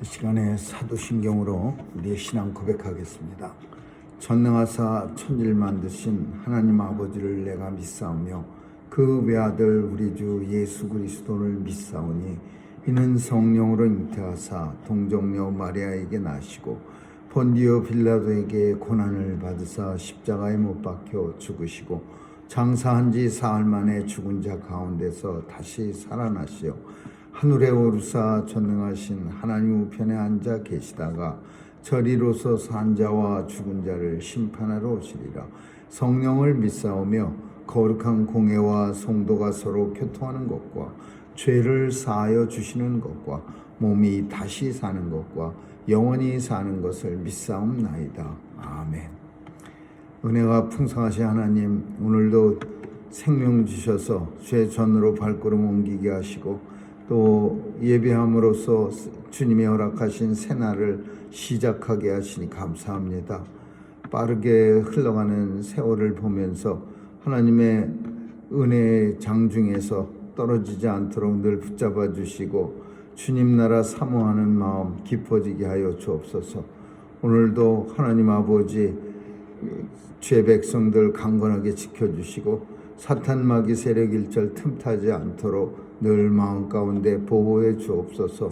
이 시간에 사도신경으로 우리의 신앙 고백하겠습니다. 전능하사 천지를 만드신 하나님 아버지를 내가 믿사오며 그 외아들 우리 주 예수 그리스도를 믿사오니 이는 성령으로 잉태하사 동정녀 마리아에게 나시고 본디오 빌라도에게 고난을 받으사 십자가에 못 박혀 죽으시고 장사한 지 사흘 만에 죽은 자 가운데서 다시 살아나시어 하늘에 오르사 전능하신 하나님 우편에 앉아 계시다가 저리로서 산 자와 죽은 자를 심판하러 오시리라. 성령을 믿사오며 거룩한 공회와 성도가 서로 교통하는 것과 죄를 사하여 주시는 것과 몸이 다시 사는 것과 영원히 사는 것을 믿사옵나이다. 아멘. 은혜가 풍성하신 하나님, 오늘도 생명 주셔서 죄 전으로 발걸음 옮기게 하시고 또 예배함으로써 주님의 허락하신 새날을 시작하게 하시니 감사합니다. 빠르게 흘러가는 세월을 보면서 하나님의 은혜의 장중에서 떨어지지 않도록 늘 붙잡아 주시고 주님 나라 사모하는 마음 깊어지게 하여 주옵소서. 오늘도 하나님 아버지 죄 백성들 강건하게 지켜주시고 사탄 마귀 세력 일절 틈타지 않도록 늘 마음 가운데 보호해 주옵소서.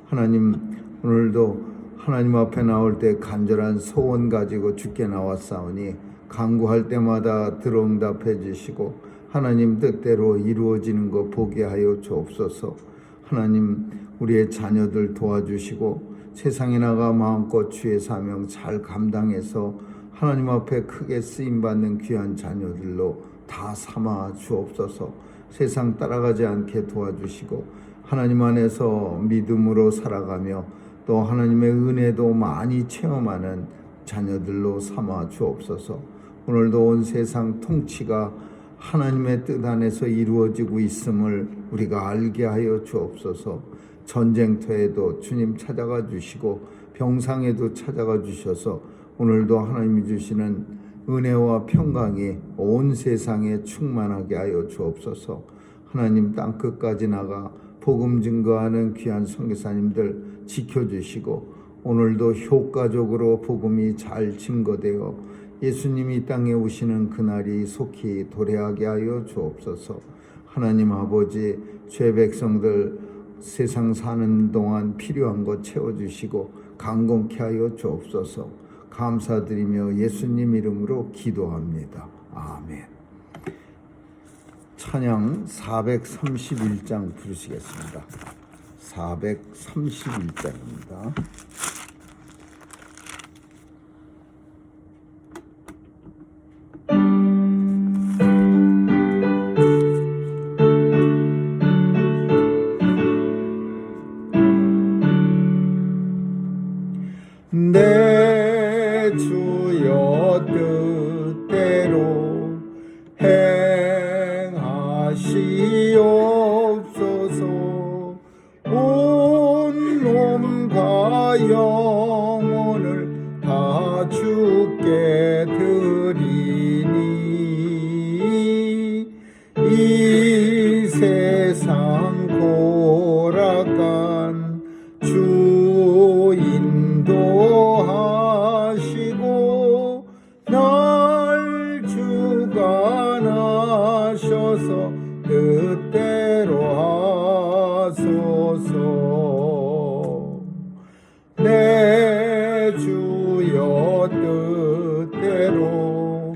하나님, 오늘도 하나님 앞에 나올 때 간절한 소원 가지고 주께 나왔사오니 간구할 때마다 들어응답해 주시고 하나님 뜻대로 이루어지는 것 보게 하여 주옵소서. 하나님, 우리의 자녀들 도와주시고 세상에 나가 마음껏 주의 사명 잘 감당해서 하나님 앞에 크게 쓰임받는 귀한 자녀들로 다 삼아 주옵소서. 세상 따라가지 않게 도와주시고 하나님 안에서 믿음으로 살아가며 또 하나님의 은혜도 많이 체험하는 자녀들로 삼아 주옵소서. 오늘도 온 세상 통치가 하나님의 뜻 안에서 이루어지고 있음을 우리가 알게 하여 주옵소서. 전쟁터에도 주님 찾아가 주시고 병상에도 찾아가 주셔서 오늘도 하나님이 주시는 은혜와 평강이 온 세상에 충만하게 하여 주옵소서. 하나님, 땅끝까지 나가 복음 증거하는 귀한 선교사님들 지켜주시고 오늘도 효과적으로 복음이 잘 증거되어 예수님이 이 땅에 오시는 그날이 속히 도래하게 하여 주옵소서. 하나님 아버지, 죄 백성들 세상 사는 동안 필요한 것 채워주시고 강건케 하여 주옵소서. 감사드리며 예수님 이름으로 기도합니다. 아멘. 찬양 431장 부르시겠습니다. 431장입니다. 내 주여 뜻대로 행하시옵소서. 온 몸과 영혼을 다 주께 드리니 이 세상 고락간 주 인도하시고 날 주관하셔서 뜻대로 하소서. 내 주여 뜻대로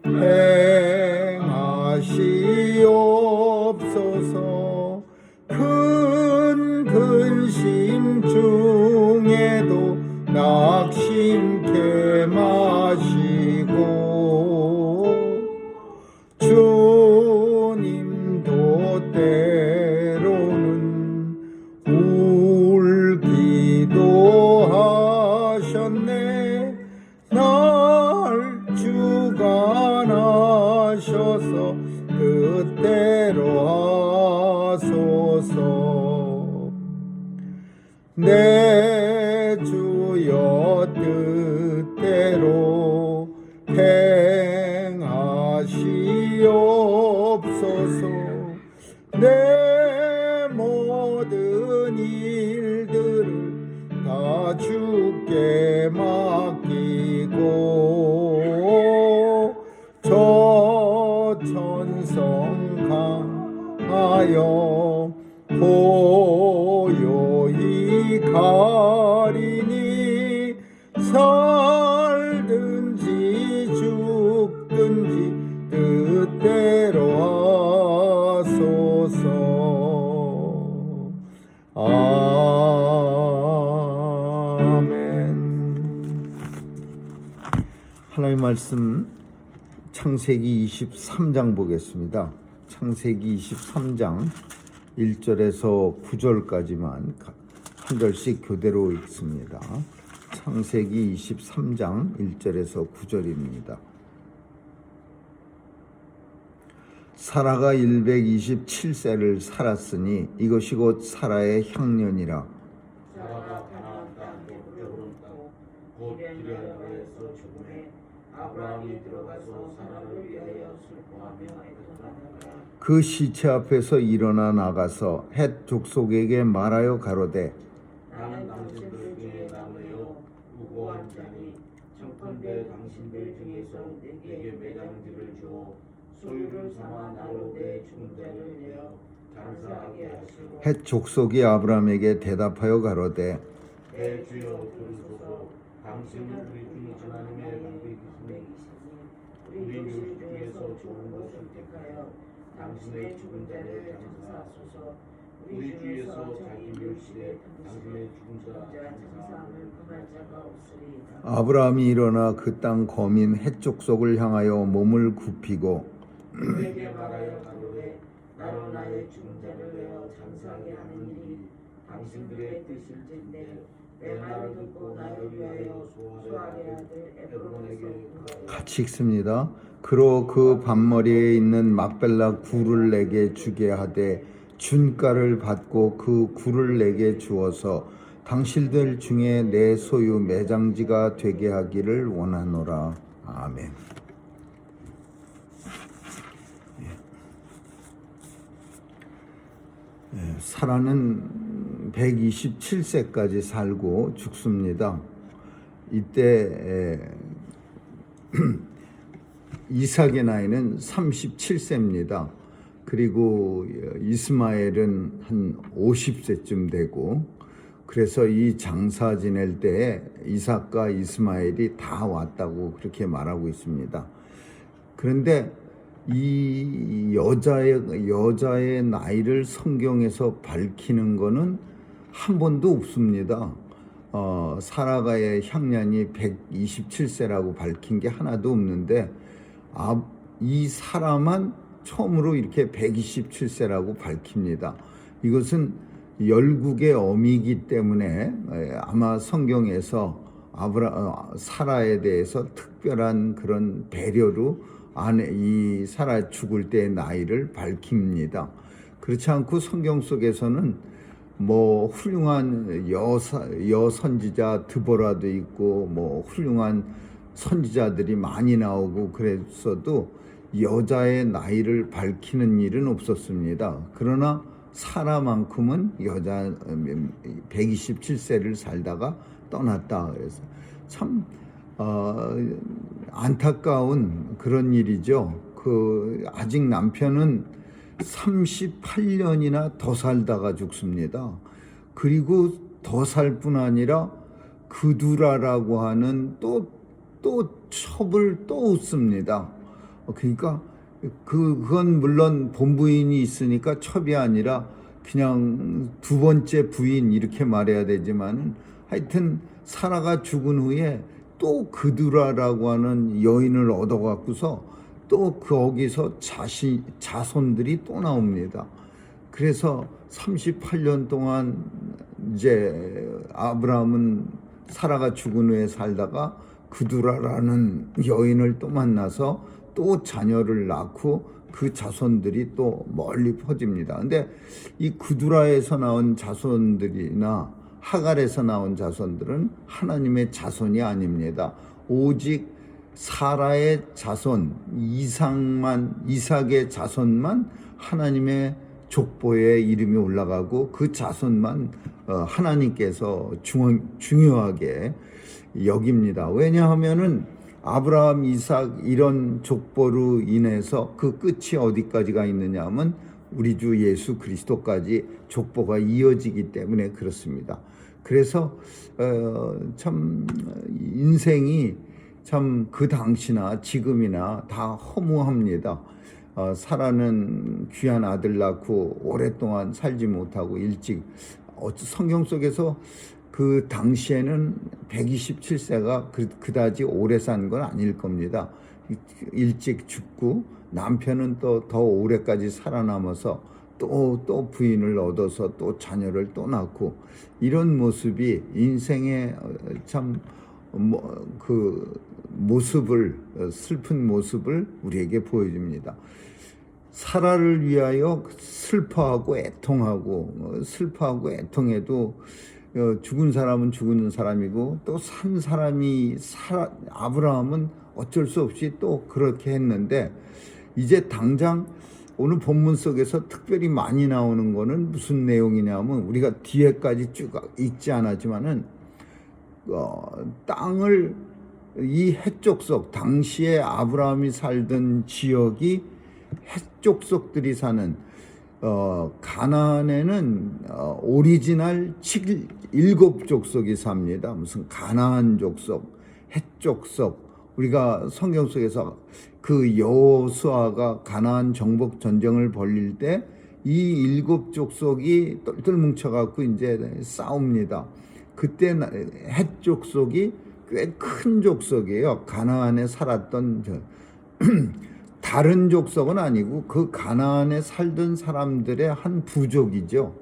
행하시옵소서. 큰 근심 중에도 낙심케 마시고 주님도 때로는 울기도 하셨네. 날 주관하셔서 뜻대로 하소서. 내 주여 뜻대로 행하시옵소서. 내 모든 일들을 다 주께 맡기고 저 천성 강하여 고요히 가리니 살든지 죽든지 뜻대로 하소서. 아멘. 하나님의 말씀 창세기 23장 보겠습니다. 창세기 23장 1절에서 9절까지만 한 절씩 교대로 읽습니다. 창세기 23장 1절에서 9절입니다. 사라가 127세를 살았으니 이것이 곧 사라의 향년이라. 사라가 가나안 땅 헤브론 땅 곧 기럇에서 죽음에 아브라함이 들어가서 사라를 위하여 슬퍼하며 애통하다가 그 시체 앞에서 일어나 나가서 헷 족속에게 말하여 가로되 나는 당신들 중에 남으여 무고한 자니 청컨대 당신들 중에서 내게 매장지를 주어 소유를 삼아 나로 내 죽은 자를 내어 장사하게 하시고 헷 족속이 아브라함에게 대답하여 가로되 내 주여 들으소서. 당신은 우리 주 하나님의 방백이시니 우리 요식 중에서 좋은 것을 택하여 당신의 죽은 자를 장사하소서. 우리 주에서 자기 멸실에 당신의 죽은 자 장사함을 금할 자가 없으리이다. 아브라함이 일어나 그 땅 거민 헷 족속을 향하여 몸을 굽히고 그에게 말하여 가로되 나로 나의 죽은 자를 내어 장사하게 하는 일이 당신들의 뜻일진데 내 말을 듣고 나를 위하여 소아의 아들 에브론에게 구하여 같이 읽습니다. 그로 그 반머리에 있는 막벨라 굴을 내게 주게 하되 준가를 받고 그 굴을 내게 주어서 당신들 중에 내 소유 매장지가 되게 하기를 원하노라. 아멘. 사라는 127세까지 살고 죽습니다. 이때 이삭의 나이는 37세입니다. 그리고 이스마엘은 한 50세쯤 되고, 그래서 이 장사 지낼 때에 이삭과 이스마엘이 다 왔다고 그렇게 말하고 있습니다. 그런데 이 여자의 나이를 성경에서 밝히는 거는 한 번도 없습니다. 사라가의 향년이 127세라고 밝힌 게 하나도 없는데 이 사람만 처음으로 이렇게 127세라고 밝힙니다. 이것은 열국의 어미이기 때문에 아마 성경에서 사라에 대해서 특별한 그런 배려로 이 사라 죽을 때의 나이를 밝힙니다. 그렇지 않고 성경 속에서는 뭐 훌륭한 여선지자 드보라도 있고 뭐 훌륭한 선지자들이 많이 나오고 그랬어도 여자의 나이를 밝히는 일은 없었습니다. 그러나 사라만큼은 여자 127세를 살다가 떠났다. 그래서 참 안타까운 그런 일이죠. 아직 남편은 38년이나 더 살다가 죽습니다. 그리고 더 살 뿐 아니라 그두라라고 하는 또 첩을 또 얻습니다. 그러니까 그건 물론 본부인이 있으니까 첩이 아니라 그냥 두 번째 부인 이렇게 말해야 되지만은 하여튼 사라가 죽은 후에 또 그두라라고 하는 여인을 얻어갖고서 또 거기서 자손들이 또 나옵니다. 그래서 38년 동안 이제 아브라함은 사라가 죽은 후에 살다가 그두라라는 여인을 또 만나서 또 자녀를 낳고 그 자손들이 또 멀리 퍼집니다. 근데 이 그두라에서 나온 자손들이나 하갈에서 나온 자손들은 하나님의 자손이 아닙니다. 오직 사라의 자손, 이삭의 자손만 하나님의 족보에 이름이 올라가고 그 자손만 하나님께서 중요하게 여깁니다. 왜냐하면은 아브라함, 이삭 이런 족보로 인해서 그 끝이 어디까지가 있느냐 하면 우리 주 예수 그리스도까지 족보가 이어지기 때문에 그렇습니다. 그래서 참 인생이 참 그 당시나 지금이나 다 허무합니다. 사라는 귀한 아들 낳고 오랫동안 살지 못하고 일찍 성경 속에서 그 당시에는 127세가 그다지 오래 산 건 아닐 겁니다. 일찍 죽고 남편은 또 더 오래까지 살아남아서 또 부인을 얻어서 또 자녀를 또 낳고 이런 모습이 인생의 참 그 모습을 슬픈 모습을 우리에게 보여줍니다. 사라를 위하여 슬퍼하고 애통해도 죽은 사람은 죽은 사람이고 또 산 사람이 아브라함은 어쩔 수 없이 또 그렇게 했는데 이제 당장 오늘 본문 속에서 특별히 많이 나오는 거는 무슨 내용이냐면 우리가 뒤에까지 쭉 읽지 않았지만은 땅을 이 헷족속 당시에 아브라함이 살던 지역이 헷족속들이 사는 가나안에는 오리지널 7족속이 삽니다. 무슨 가나안 족속, 헷족속. 우리가 성경 속에서 그 여호수아가 가나안 정복 전쟁을 벌릴 때 이 7족속이 똘똘 뭉쳐갖고 이제 싸웁니다. 그때 헷족속이 꽤 큰 족속이에요. 가나안에 살았던 다른 족속은 아니고 그 가나안에 살던 사람들의 한 부족이죠.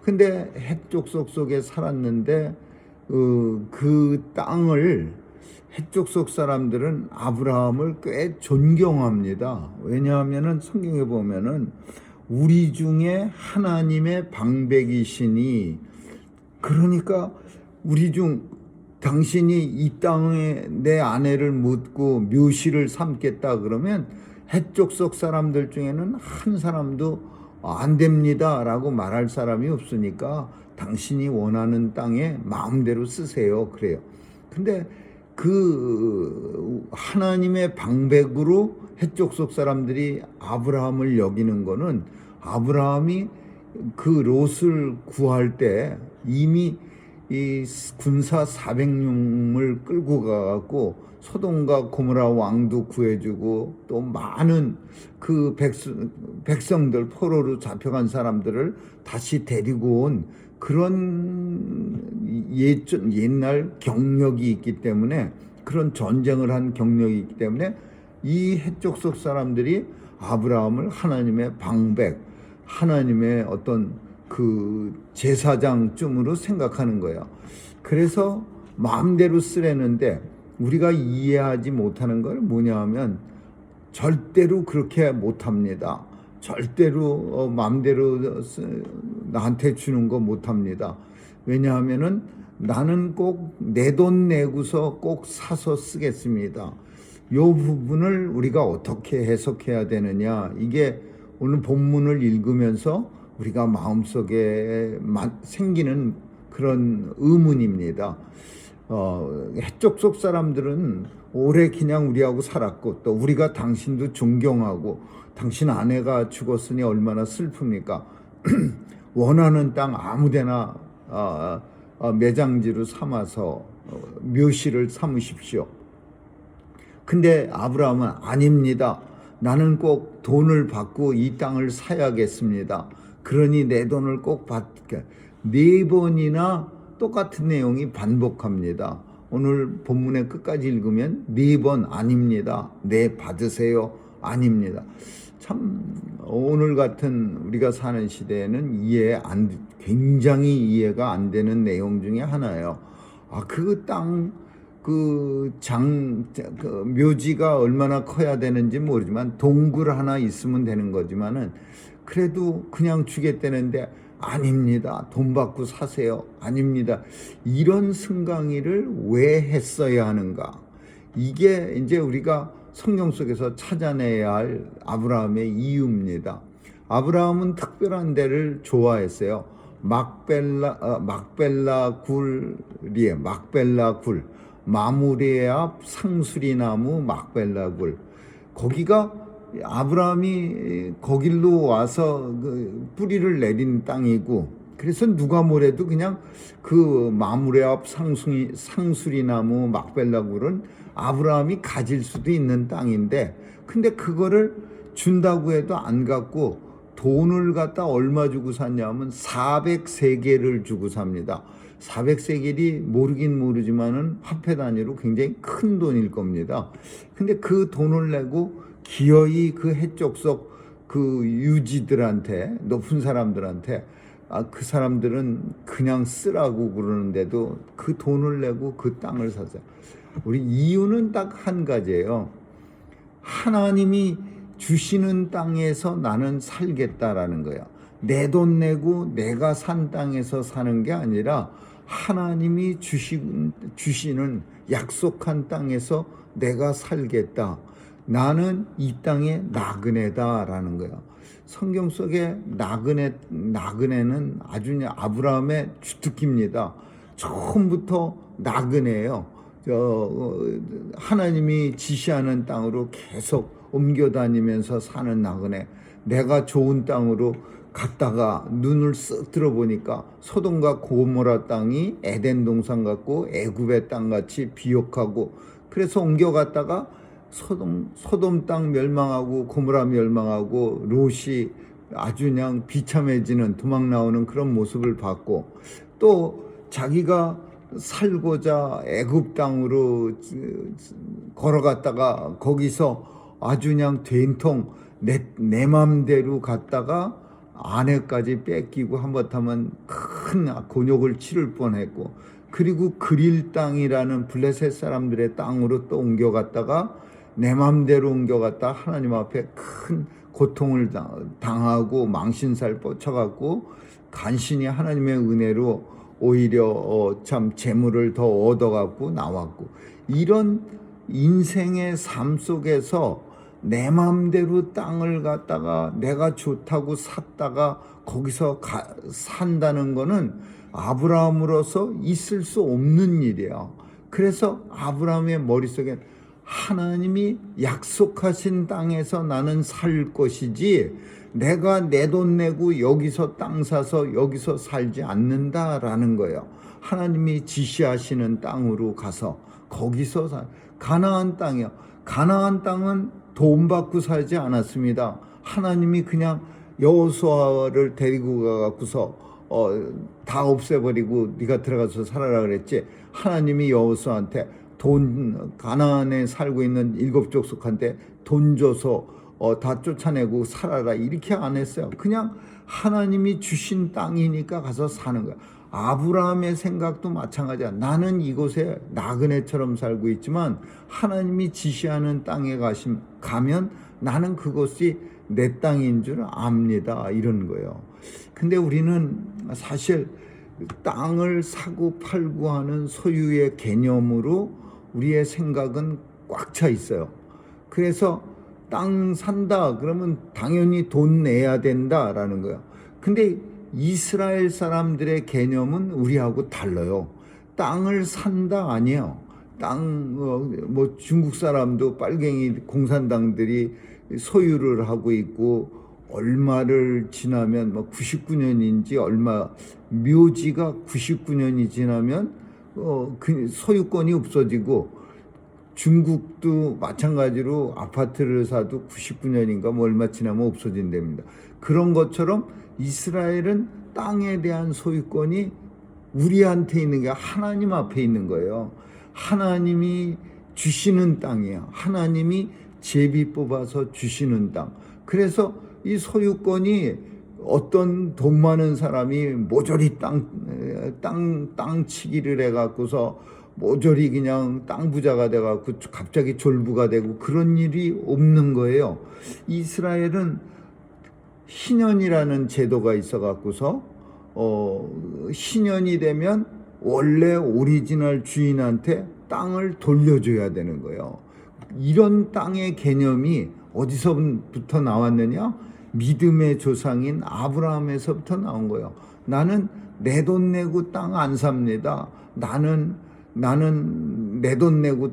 근데 헷족속 속에 살았는데 그 땅을 헷족속 사람들은 아브라함을 꽤 존경합니다. 왜냐하면은 성경에 보면은 우리 중에 하나님의 방백이시니 그러니까 우리 중 당신이 이 땅에 내 아내를 묻고 묘시를 삼겠다 그러면 헷족속 사람들 중에는 한 사람도 안 됩니다 라고 말할 사람이 없으니까 당신이 원하는 땅에 마음대로 쓰세요 그래요. 근데 그 하나님의 방백으로 헷족속 사람들이 아브라함을 여기는 거는 아브라함이 그 롯을 구할 때 이미 이 군사 400룡을 끌고 가갖고 소돔과 고모라 왕도 구해주고 또 많은 그 백성들 포로로 잡혀간 사람들을 다시 데리고 온 그런 옛날 경력이 있기 때문에 그런 전쟁을 한 경력이 있기 때문에 이 헷족속 사람들이 아브라함을 하나님의 방백, 하나님의 어떤 그 제사장쯤으로 생각하는 거예요. 그래서 마음대로 쓰려는데 우리가 이해하지 못하는 건 뭐냐 하면 절대로 그렇게 못합니다. 절대로 마음대로 나한테 주는 거 못합니다. 왜냐하면은 나는 꼭 내 돈 내고서 꼭 사서 쓰겠습니다. 이 부분을 우리가 어떻게 해석해야 되느냐, 이게 오늘 본문을 읽으면서 우리가 마음속에 생기는 그런 의문입니다. 헷족속 사람들은 오래 그냥 우리하고 살았고 또 우리가 당신도 존경하고 당신 아내가 죽었으니 얼마나 슬픕니까? 원하는 땅 아무데나 매장지로 삼아서 묘시를 삼으십시오. 근데 아브라함은 아닙니다. 나는 꼭 돈을 받고 이 땅을 사야겠습니다. 그러니 내 돈을 꼭 받게. 4번이나 똑같은 내용이 반복합니다. 오늘 본문의 끝까지 읽으면 4번 아닙니다. 네, 받으세요. 아닙니다. 참 오늘 같은 우리가 사는 시대에는 굉장히 이해가 안 되는 내용 중에 하나예요. 그 땅, 그 묘지가 얼마나 커야 되는지 모르지만 동굴 하나 있으면 되는 거지만은 그래도 그냥 주겠다는데 아닙니다. 돈 받고 사세요. 아닙니다. 이런 승강이를 왜 했어야 하는가? 이게 이제 우리가 성경 속에서 찾아내야 할 아브라함의 이유입니다. 아브라함은 특별한 데를 좋아했어요. 막벨라 굴이에 막벨라 굴, 마므레 앞 상수리 나무 막벨라 굴. 거기가 아브라함이 거길로 와서 그 뿌리를 내린 땅이고, 그래서 누가 뭐래도 그냥 그 마므레 앞 상수리 나무 막벨라 굴은 아브라함이 가질 수도 있는 땅인데, 근데 그거를 준다고 해도 안 갖고 돈을 갖다 얼마 주고 샀냐면 400세겔을 주고 삽니다. 400세겔이 모르긴 모르지만은 화폐 단위로 굉장히 큰 돈일 겁니다. 근데 그 돈을 내고 기어이 그 해족속 그 유지들한테, 높은 사람들한테, 그 사람들은 그냥 쓰라고 그러는데도 그 돈을 내고 그 땅을 샀어요. 우리 이유는 딱 한 가지예요. 하나님이 주시는 땅에서 나는 살겠다라는 거야. 내 돈 내고 내가 산 땅에서 사는 게 아니라 하나님이 주시는 약속한 땅에서 내가 살겠다. 나는 이 땅의 나그네다라는 거야. 성경 속에 나그네는 아주 아브라함의 주특기입니다. 처음부터 나그네예요. 하나님이 지시하는 땅으로 계속 옮겨 다니면서 사는 나그네. 내가 좋은 땅으로 갔다가 눈을 쓱 들어보니까 소돔과 고모라 땅이 에덴 동산 같고 애굽의 땅 같이 비옥하고, 그래서 옮겨갔다가 소돔 땅 멸망하고 고모라 멸망하고 롯이 아주 그냥 비참해지는, 도망 나오는 그런 모습을 봤고, 또 자기가 살고자 애굽 땅으로 걸어갔다가 거기서 아주 그냥 된통 내 맘대로 갔다가 아내까지 뺏기고 한바탕은 큰 곤욕을 치를 뻔했고, 그리고 그릴 땅이라는 블레셋 사람들의 땅으로 또 옮겨갔다가 내 맘대로 옮겨갔다 하나님 앞에 큰 고통을 당하고 망신살 뻗쳐갖고 간신히 하나님의 은혜로 오히려 참 재물을 더 얻어갖고 나왔고, 이런 인생의 삶 속에서 내 맘대로 땅을 갖다가 내가 좋다고 샀다가 거기서 산다는 거는 아브라함으로서 있을 수 없는 일이야. 그래서 아브라함의 머릿속에 하나님이 약속하신 땅에서 나는 살 것이지 내가 내 돈 내고 여기서 땅 사서 여기서 살지 않는다라는 거예요. 하나님이 지시하시는 땅으로 가서 거기서 가나안 땅이요. 가나안 땅은 돈 받고 살지 않았습니다. 하나님이 그냥 여호수아를 데리고 가갖고서 다 없애버리고 네가 들어가서 살아라 그랬지. 하나님이 여호수아한테 가나안에 살고 있는 7족속한테 돈 줘서 다 쫓아내고 살아라 이렇게 안 했어요. 그냥 하나님이 주신 땅이니까 가서 사는 거야. 아브라함의 생각도 마찬가지야. 나는 이곳에 나그네처럼 살고 있지만 하나님이 지시하는 땅에 가면 나는 그곳이 내 땅인 줄 압니다. 이런 거예요. 근데 우리는 사실 땅을 사고 팔고 하는 소유의 개념으로 우리의 생각은 꽉 차 있어요. 그래서 땅 산다 그러면 당연히 돈 내야 된다라는 거예요. 근데 이스라엘 사람들의 개념은 우리하고 달라요. 땅을 산다 아니에요. 뭐 중국 사람도 빨갱이 공산당들이 소유를 하고 있고, 얼마를 지나면 뭐 99년인지 얼마, 묘지가 99년이 지나면 그 소유권이 없어지고, 중국도 마찬가지로 아파트를 사도 99년인가 뭐 얼마 지나면 없어진답니다. 그런 것처럼 이스라엘은 땅에 대한 소유권이 우리한테 있는 게 하나님 앞에 있는 거예요. 하나님이 주시는 땅이에요. 하나님이 제비 뽑아서 주시는 땅. 그래서 이 소유권이 어떤 돈 많은 사람이 모조리 땅 치기를 해갖고서 모조리 그냥 땅 부자가 돼갖고 갑자기 졸부가 되고 그런 일이 없는 거예요. 이스라엘은 희년이라는 제도가 있어갖고서 희년이 되면 원래 오리지널 주인한테 땅을 돌려줘야 되는 거예요. 이런 땅의 개념이 어디서부터 나왔느냐? 믿음의 조상인 아브라함에서부터 나온 거예요. 나는 내 돈 내고 땅 안 삽니다. 나는 내 돈 내고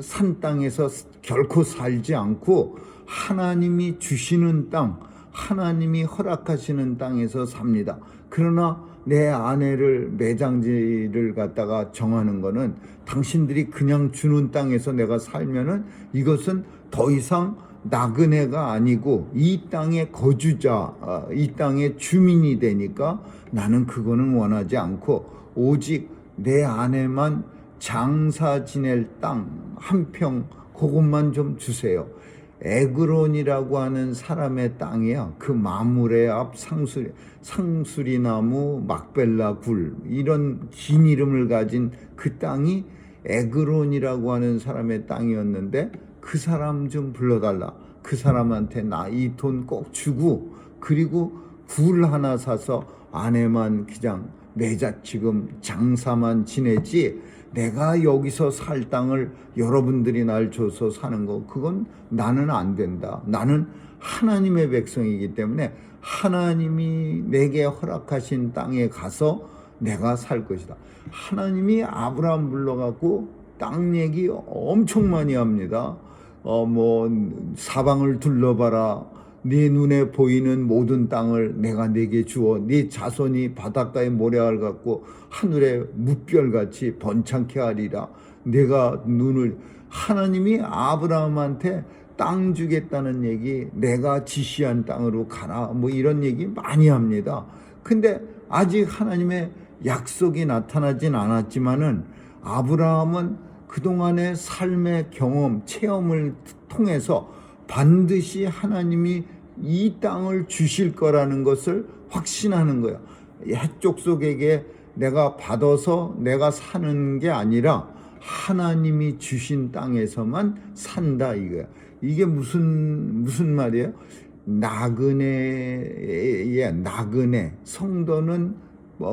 산 땅에서 결코 살지 않고 하나님이 주시는 땅, 하나님이 허락하시는 땅에서 삽니다. 그러나 내 아내를 매장지를 갖다가 정하는 거는 당신들이 그냥 주는 땅에서 내가 살면은 이것은 더 이상 나그네가 아니고 이 땅의 거주자, 이 땅의 주민이 되니까 나는 그거는 원하지 않고 오직 내 아내만 장사 지낼 땅 한 평 그것만 좀 주세요. 에그론이라고 하는 사람의 땅이야. 그 마물의 앞 상수리나무, 막벨라 굴 이런 긴 이름을 가진 그 땅이 에그론이라고 하는 사람의 땅이었는데 그 사람 좀 불러달라. 그 사람한테 나 이 돈 꼭 주고 그리고 굴 하나 사서 아내만 그냥 지금 장사만 지내지 내가 여기서 살 땅을 여러분들이 날 줘서 사는 거 그건 나는 안 된다. 나는 하나님의 백성이기 때문에 하나님이 내게 허락하신 땅에 가서 내가 살 것이다. 하나님이 아브라함 불러갖고 땅 얘기 엄청 많이 합니다. 사방을 둘러봐라. 네 눈에 보이는 모든 땅을 내가 네게 주어 네 자손이 바닷가의 모래알 같고 하늘의 뭇별같이 번창케 하리라. 내가 하나님이 아브라함한테 땅 주겠다는 얘기, 내가 지시한 땅으로 가라 이런 얘기 많이 합니다. 근데 아직 하나님의 약속이 나타나진 않았지만은 아브라함은 그동안의 삶의 경험, 체험을 통해서 반드시 하나님이 이 땅을 주실 거라는 것을 확신하는 거예요. 해족속에게 내가 받아서 내가 사는 게 아니라 하나님이 주신 땅에서만 산다 이거야. 이게 무슨 말이에요? 나그네. 성도는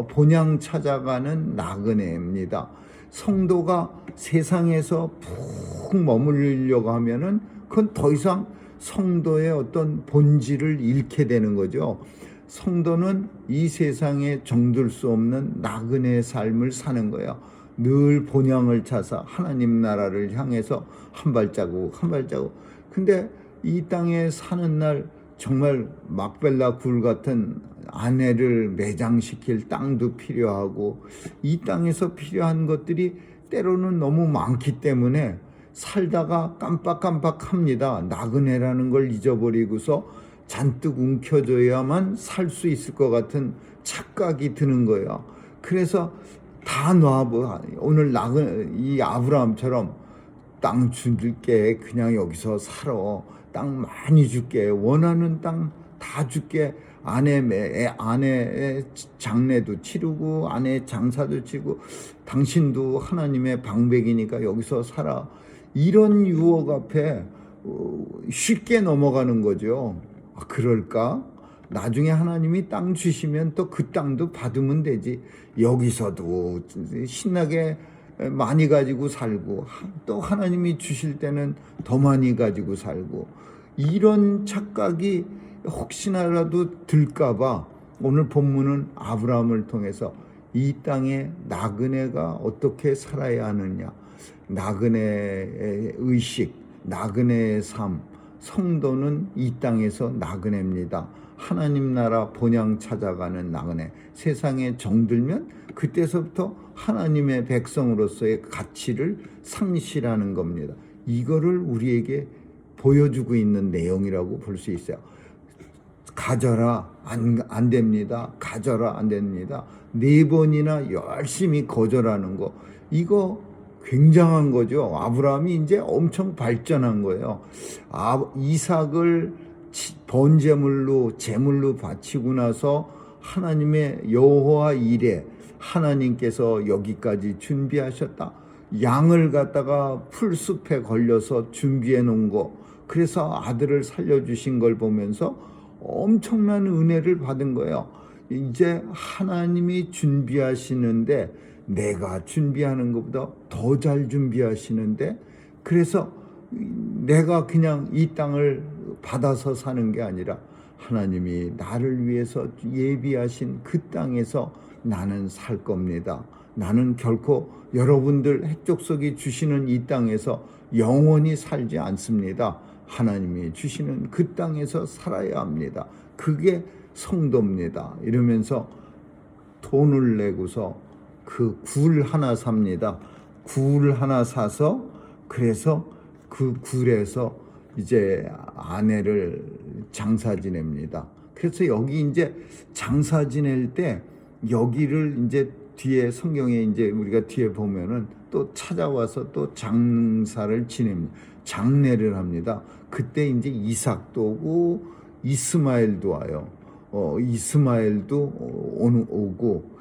본향 찾아가는 나그네입니다. 성도가 세상에서 푹 머물려고 하면은 그건 더 이상 성도의 어떤 본질을 잃게 되는 거죠. 성도는 이 세상에 정들 수 없는 나그네의 삶을 사는 거예요. 늘 본향을 찾아 하나님 나라를 향해서 한 발자국. 근데 이 땅에 사는 날 정말 막벨라 굴 같은 아내를 매장시킬 땅도 필요하고 이 땅에서 필요한 것들이 때로는 너무 많기 때문에 살다가 깜빡합니다. 나그네라는 걸 잊어버리고서 잔뜩 움켜줘야만 살 수 있을 것 같은 착각이 드는 거예요. 그래서 다 놔봐. 오늘 이 아브라함처럼 땅 줄게. 그냥 여기서 살아. 땅 많이 줄게. 원하는 땅 다 줄게. 아내의 장례도 치르고 아내 장사도 치고 당신도 하나님의 방백이니까 여기서 살아. 이런 유혹 앞에 쉽게 넘어가는 거죠. 그럴까? 나중에 하나님이 땅 주시면 또 그 땅도 받으면 되지. 여기서도 신나게 많이 가지고 살고 또 하나님이 주실 때는 더 많이 가지고 살고 이런 착각이 혹시나라도 들까봐 오늘 본문은 아브라함을 통해서 이 땅에 나그네가 어떻게 살아야 하느냐, 나그네의 의식, 나그네의 삶, 성도는 이 땅에서 나그네입니다. 하나님 나라 본향 찾아가는 나그네. 세상에 정들면 그때서부터 하나님의 백성으로서의 가치를 상실하는 겁니다. 이거를 우리에게 보여주고 있는 내용이라고 볼 수 있어요. 가져라 안 됩니다. 가져라 안 됩니다. 4번이나 열심히 거절하는 거 이거 굉장한 거죠. 아브라함이 이제 엄청 발전한 거예요. 이삭을 번제물로 제물로 바치고 나서 하나님의 여호와 이레 하나님께서 여기까지 준비하셨다. 양을 갖다가 풀숲에 걸려서 준비해 놓은 거. 그래서 아들을 살려주신 걸 보면서 엄청난 은혜를 받은 거예요. 이제 하나님이 준비하시는데 내가 준비하는 것보다 더 잘 준비하시는데 그래서 내가 그냥 이 땅을 받아서 사는 게 아니라 하나님이 나를 위해서 예비하신 그 땅에서 나는 살 겁니다. 나는 결코 여러분들 핵족속이 주시는 이 땅에서 영원히 살지 않습니다. 하나님이 주시는 그 땅에서 살아야 합니다. 그게 성도입니다. 이러면서 돈을 내고서 그 굴 하나 삽니다. 굴 하나 사서 그래서 그 굴에서 이제 아내를 장사 지냅니다. 그래서 여기 이제 장사 지낼 때 여기를 이제 뒤에 성경에 이제 우리가 뒤에 보면은 또 찾아와서 또 장사를 지냅니다. 장례를 합니다. 그때 이제 이삭도 오고 이스마엘도 와요. 이스마엘도 오고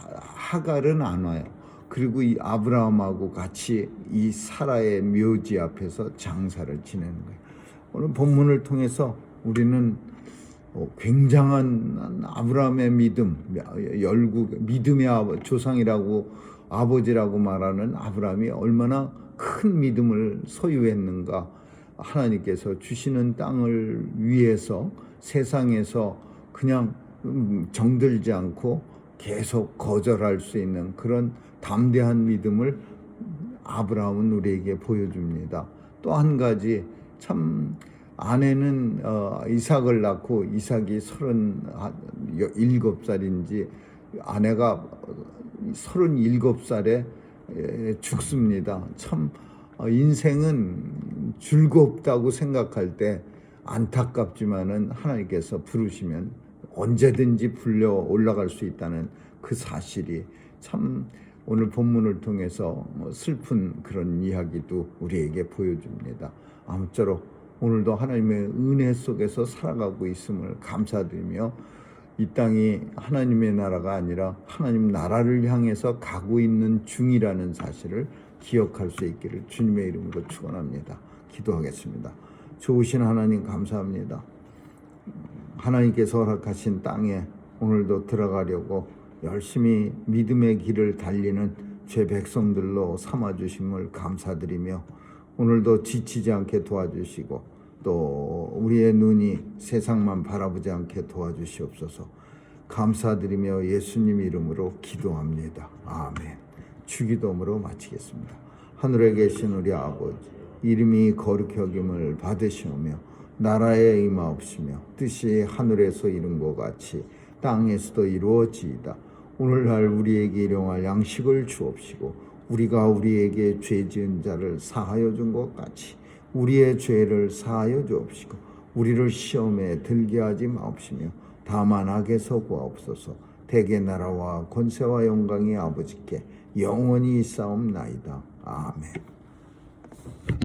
하갈은 안 와요. 그리고 이 아브라함하고 같이 이 사라의 묘지 앞에서 장사를 지내는 거예요. 오늘 본문을 통해서 우리는 굉장한 아브라함의 믿음, 믿음의 조상이라고 아버지라고 말하는 아브라함이 얼마나 큰 믿음을 소유했는가. 하나님께서 주시는 땅을 위해서 세상에서 그냥 정들지 않고 계속 거절할 수 있는 그런 담대한 믿음을 아브라함은 우리에게 보여줍니다. 또 한 가지, 참 아내는 이삭을 낳고 이삭이 37살인지 아내가 37살에 죽습니다. 참 인생은 즐겁다고 생각할 때 안타깝지만은 하나님께서 부르시면 언제든지 불려 올라갈 수 있다는 그 사실이 참 오늘 본문을 통해서 슬픈 그런 이야기도 우리에게 보여줍니다. 아무쪼록 오늘도 하나님의 은혜 속에서 살아가고 있음을 감사드리며 이 땅이 하나님의 나라가 아니라 하나님 나라를 향해서 가고 있는 중이라는 사실을 기억할 수 있기를 주님의 이름으로 축원합니다. 기도하겠습니다. 좋으신 하나님 감사합니다. 하나님께서 허락하신 땅에 오늘도 들어가려고 열심히 믿음의 길을 달리는 죄 백성들로 삼아주심을 감사드리며 오늘도 지치지 않게 도와주시고 또 우리의 눈이 세상만 바라보지 않게 도와주시옵소서. 감사드리며 예수님 이름으로 기도합니다. 아멘. 주기도문으로 마치겠습니다. 하늘에 계신 우리 아버지, 이름이 거룩히 여김을 받으시오며 나라에 임하옵시며 뜻이 하늘에서 이룬 것 같이 땅에서도 이루어지이다. 오늘날 우리에게 일용할 양식을 주옵시고 우리가 우리에게 죄 지은 자를 사하여 준 것 같이 우리의 죄를 사하여 주옵시고 우리를 시험에 들게 하지 마옵시며 다만 악에서 구하옵소서. 대개 나라와 권세와 영광이 아버지께 영원히 있사옵나이다. 아멘.